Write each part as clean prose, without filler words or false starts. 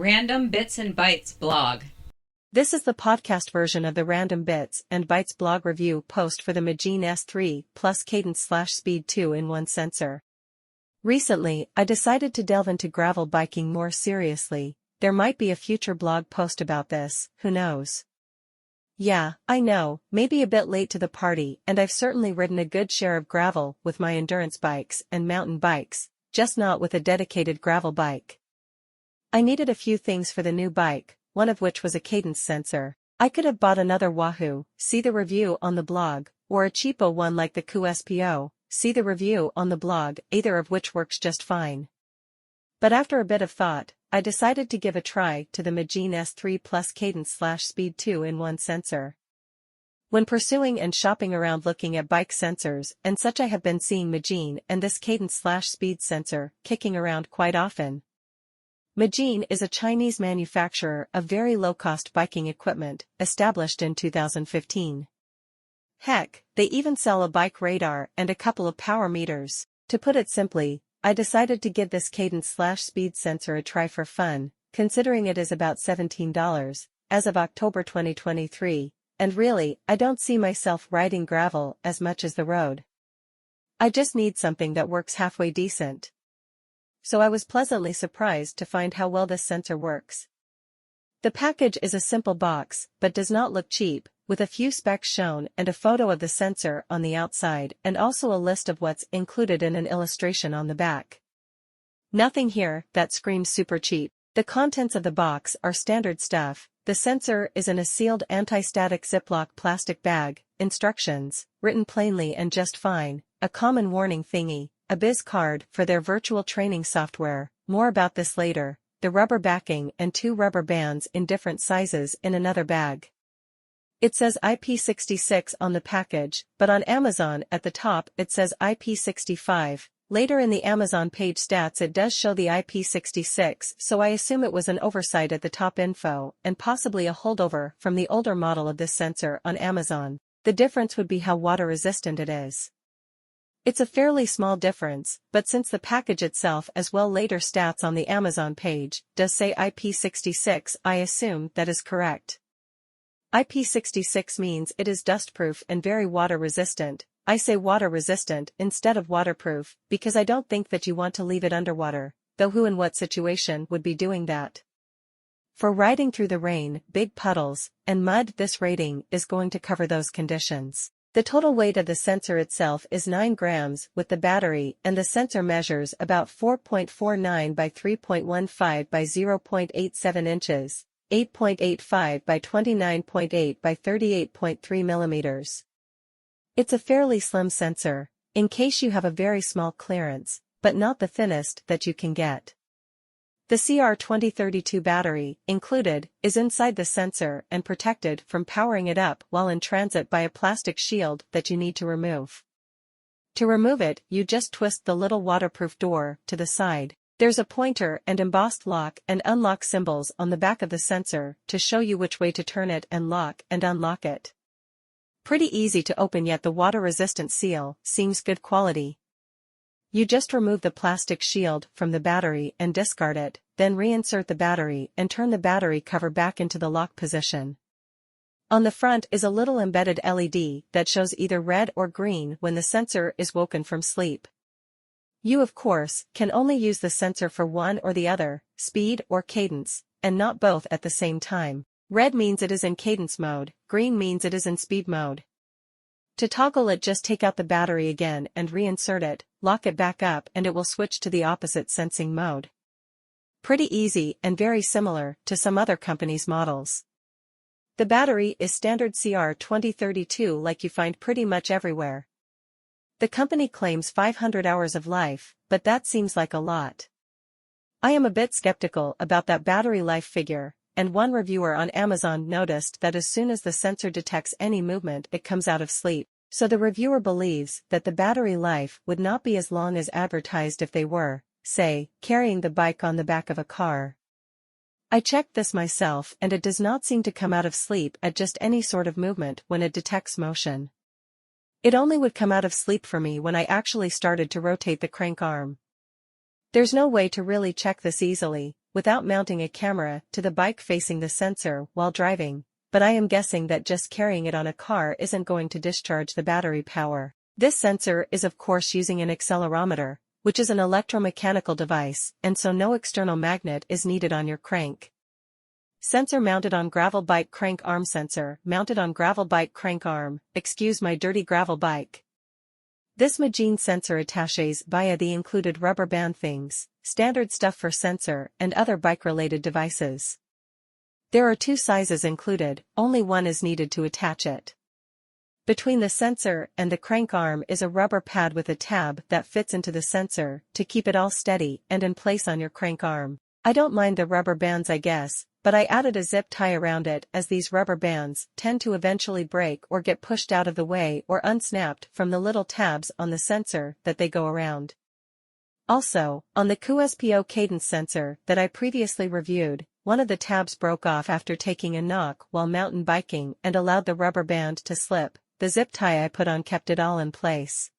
Random Bits and Bytes Blog. This is the podcast version of the Random Bits and Bytes blog review post for the Magene S3 Cadence / Speed 2-in-1 sensor. Recently, I decided to delve into gravel biking more seriously. There might be a future blog post about this, who knows? Yeah, I know, maybe a bit late to the party, and I've certainly ridden a good share of gravel with my endurance bikes and mountain bikes, just not with a dedicated gravel bike. I needed a few things for the new bike, one of which was a cadence sensor. I could have bought another Wahoo, see the review on the blog, or a cheapo one like the QSPO, see the review on the blog, either of which works just fine. But after a bit of thought, I decided to give a try to the Magene S3 Cadence / Speed 2-in-1 sensor. When pursuing and shopping around looking at bike sensors and such, I have been seeing Magene and this Cadence / Speed sensor kicking around quite often. Magene is a Chinese manufacturer of very low-cost biking equipment, established in 2015. Heck, they even sell a bike radar and a couple of power meters. To put it simply, I decided to give this Cadence / Speed sensor a try for fun, considering it is about $17, as of October 2023, and really, I don't see myself riding gravel as much as the road. I just need something that works halfway decent. So I was pleasantly surprised to find how well this sensor works. The package is a simple box, but does not look cheap, with a few specs shown and a photo of the sensor on the outside and also a list of what's included in an illustration on the back. Nothing here that screams super cheap. The contents of the box are standard stuff. The sensor is in a sealed anti-static Ziploc plastic bag, instructions, written plainly and just fine, a common warning thingy, a biz card for their virtual training software, more about this later, the rubber backing and 2 rubber bands in different sizes in another bag. It says IP66 on the package, but on Amazon at the top it says IP65. Later in the Amazon page stats it does show the IP66, so I assume it was an oversight at the top info and possibly a holdover from the older model of this sensor on Amazon. The difference would be how water resistant it is. It's a fairly small difference, but since the package itself as well later stats on the Amazon page does say IP66, I assume that is correct. IP66 means it is dustproof and very water resistant. I say water resistant instead of waterproof because I don't think that you want to leave it underwater, though who in what situation would be doing that? For riding through the rain, big puddles, and mud, this rating is going to cover those conditions. The total weight of the sensor itself is 9 grams with the battery, and the sensor measures about 4.49 by 3.15 by 0.87 inches, 8.85 by 29.8 by 38.3 millimeters. It's a fairly slim sensor, in case you have a very small clearance, but not the thinnest that you can get. The CR2032 battery, included, is inside the sensor and protected from powering it up while in transit by a plastic shield that you need to remove. To remove it, you just twist the little waterproof door to the side. There's a pointer and embossed lock and unlock symbols on the back of the sensor to show you which way to turn it and lock and unlock it. Pretty easy to open, yet the water-resistant seal seems good quality. You just remove the plastic shield from the battery and discard it, then reinsert the battery and turn the battery cover back into the lock position. On the front is a little embedded LED that shows either red or green when the sensor is woken from sleep. You, of course, can only use the sensor for one or the other, speed or cadence, and not both at the same time. Red means it is in cadence mode, green means it is in speed mode. To toggle it, just take out the battery again and reinsert it, lock it back up, and it will switch to the opposite sensing mode. Pretty easy and very similar to some other companies' models. The battery is standard CR2032 like you find pretty much everywhere. The company claims 500 hours of life, but that seems like a lot. I am a bit skeptical about that battery life figure, and one reviewer on Amazon noticed that as soon as the sensor detects any movement it comes out of sleep, so the reviewer believes that the battery life would not be as long as advertised if they were, say, carrying the bike on the back of a car. I checked this myself and it does not seem to come out of sleep at just any sort of movement when it detects motion. It only would come out of sleep for me when I actually started to rotate the crank arm. There's no way to really check this easily, without mounting a camera to the bike facing the sensor while driving, but I am guessing that just carrying it on a car isn't going to discharge the battery power. This sensor is of course using an accelerometer, which is an electromechanical device, and so no external magnet is needed on your crank. Sensor mounted on gravel bike crank arm. Sensor mounted on gravel bike crank arm. Excuse my dirty gravel bike. This Magene sensor attaches via the included rubber band things, standard stuff for sensor and other bike-related devices. There are 2 sizes included, only one is needed to attach it. Between the sensor and the crank arm is a rubber pad with a tab that fits into the sensor to keep it all steady and in place on your crank arm. I don't mind the rubber bands, I guess, but I added a zip tie around it as these rubber bands tend to eventually break or get pushed out of the way or unsnapped from the little tabs on the sensor that they go around. Also, on the QSPO Cadence sensor that I previously reviewed, one of the tabs broke off after taking a knock while mountain biking and allowed the rubber band to slip. The zip tie I put on kept it all in place.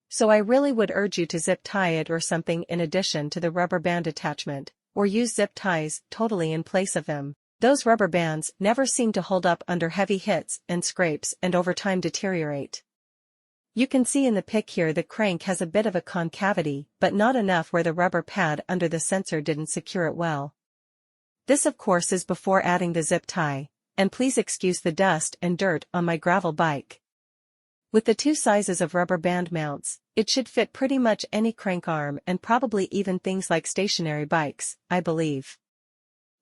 So I really would urge you to zip tie it or something in addition to the rubber band attachment, or use zip ties totally in place of them. Those rubber bands never seem to hold up under heavy hits and scrapes and over time deteriorate. You can see in the pic here the crank has a bit of a concavity, but not enough where the rubber pad under the sensor didn't secure it well. This of course is before adding the zip tie, and please excuse the dust and dirt on my gravel bike. With the 2 sizes of rubber band mounts, it should fit pretty much any crank arm and probably even things like stationary bikes, I believe.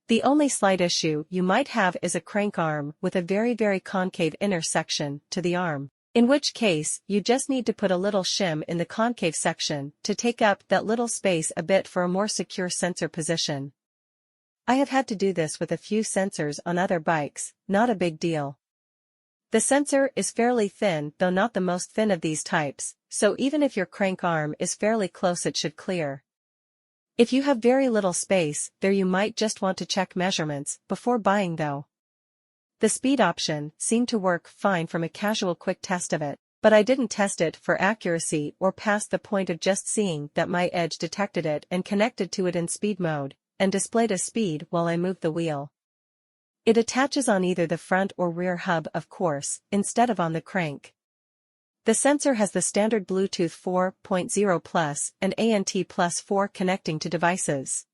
The only slight issue you might have is a crank arm with a very concave inner section to the arm, in which case you just need to put a little shim in the concave section to take up that little space a bit for a more secure sensor position. I have had to do this with a few sensors on other bikes, not a big deal. The sensor is fairly thin, though not the most thin of these types, so even if your crank arm is fairly close it should clear. If you have very little space there you might just want to check measurements before buying though. The speed option seemed to work fine from a casual quick test of it, but I didn't test it for accuracy or past the point of just seeing that my edge detected it and connected to it in speed mode, and displayed a speed while I moved the wheel. It attaches on either the front or rear hub of course, instead of on the crank. The sensor has the standard Bluetooth 4.0 Plus and ANT Plus 4 connecting to devices.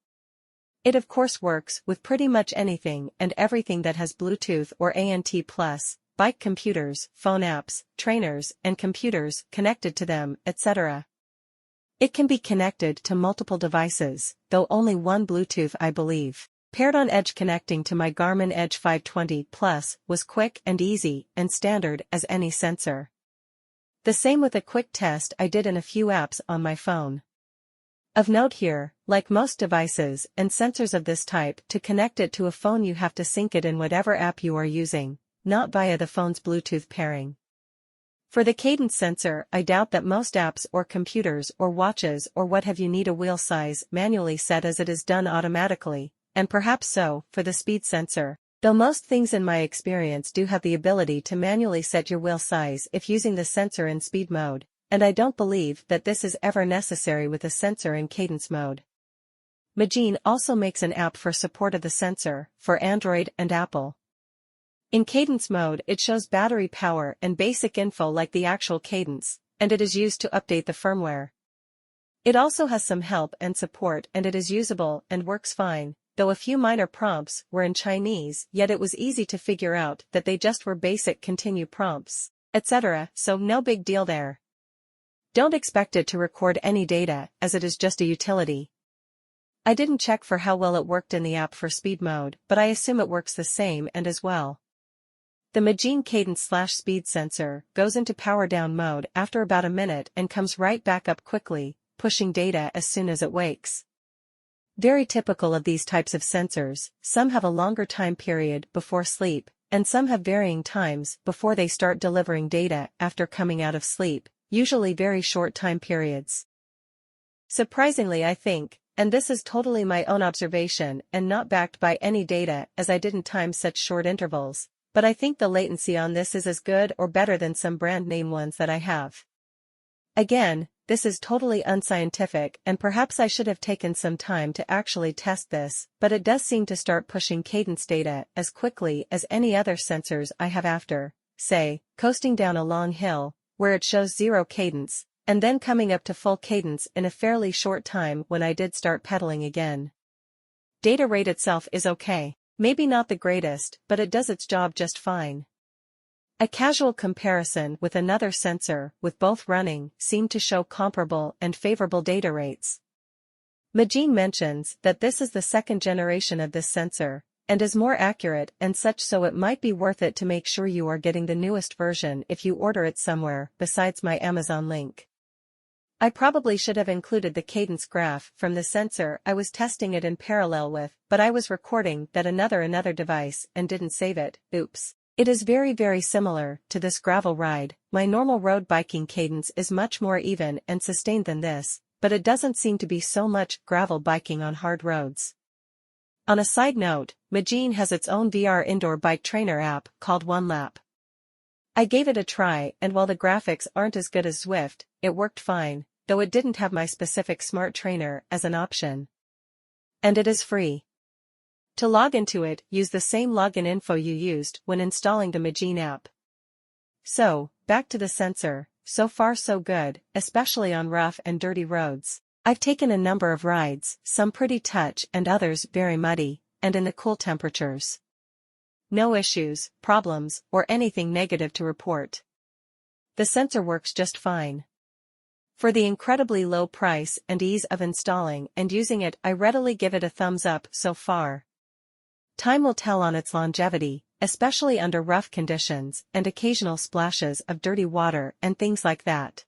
It of course works with pretty much anything and everything that has Bluetooth or ANT Plus, bike computers, phone apps, trainers, and computers connected to them, etc. It can be connected to multiple devices, though only one Bluetooth I believe. Paired on Edge connecting to my Garmin Edge 520 Plus was quick and easy and standard as any sensor. The same with a quick test I did in a few apps on my phone. Of note here, like most devices and sensors of this type, to connect it to a phone you have to sync it in whatever app you are using, not via the phone's Bluetooth pairing. For the Cadence sensor, I doubt that most apps or computers or watches or what have you need a wheel size manually set as it is done automatically. And perhaps so, for the speed sensor, though most things in my experience do have the ability to manually set your wheel size if using the sensor in speed mode, and I don't believe that this is ever necessary with a sensor in cadence mode. Magene also makes an app for support of the sensor, for Android and Apple. In cadence mode it shows battery power and basic info like the actual cadence, and it is used to update the firmware. It also has some help and support and it is usable and works fine. Though a few minor prompts were in Chinese, yet it was easy to figure out that they just were basic continue prompts, etc., so no big deal there. Don't expect it to record any data, as it is just a utility. I didn't check for how well it worked in the app for speed mode, but I assume it works the same and as well. The Magene Cadence/speed sensor goes into power down mode after about a minute and comes right back up quickly, pushing data as soon as it wakes. Very typical of these types of sensors, some have a longer time period before sleep, and some have varying times before they start delivering data after coming out of sleep, usually very short time periods. Surprisingly I think, and this is totally my own observation and not backed by any data as I didn't time such short intervals, but I think the latency on this is as good or better than some brand name ones that I have. Again, this is totally unscientific and perhaps I should have taken some time to actually test this, but it does seem to start pushing cadence data as quickly as any other sensors I have after, say, coasting down a long hill, where it shows 0 cadence, and then coming up to full cadence in a fairly short time when I did start pedaling again. Data rate itself is okay. Maybe not the greatest, but it does its job just fine. A casual comparison with another sensor, with both running, seemed to show comparable and favorable data rates. Magene mentions that this is the second generation of this sensor, and is more accurate and such, so it might be worth it to make sure you are getting the newest version if you order it somewhere besides my Amazon link. I probably should have included the cadence graph from the sensor I was testing it in parallel with, but I was recording that another device and didn't save it, oops. It is very similar to this gravel ride. My normal road biking cadence is much more even and sustained than this, but it doesn't seem to be so much gravel biking on hard roads. On a side note, Magene has its own VR indoor bike trainer app called OneLap. I gave it a try, and while the graphics aren't as good as Zwift, it worked fine, though it didn't have my specific smart trainer as an option. And it is free. To log into it, use the same login info you used when installing the Magene app. So, back to the sensor. So far so good, especially on rough and dirty roads. I've taken a number of rides, some pretty touch and others very muddy, and in the cool temperatures. No issues, problems, or anything negative to report. The sensor works just fine. For the incredibly low price and ease of installing and using it, I readily give it a thumbs up so far. Time will tell on its longevity, especially under rough conditions and occasional splashes of dirty water and things like that.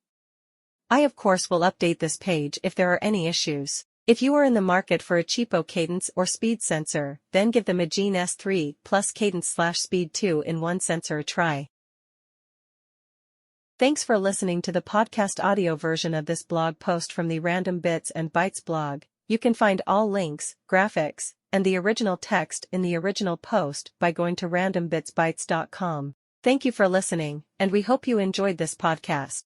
I of course will update this page if there are any issues. If you are in the market for a cheapo cadence or speed sensor, then give the Magene S3 Plus Cadence/Speed 2-in-1 sensor a try. Thanks for listening to the podcast audio version of this blog post from the Random Bits and Bytes blog. You can find all links, graphics, and the original text in the original post by going to randombitsbytes.com. Thank you for listening, and we hope you enjoyed this podcast.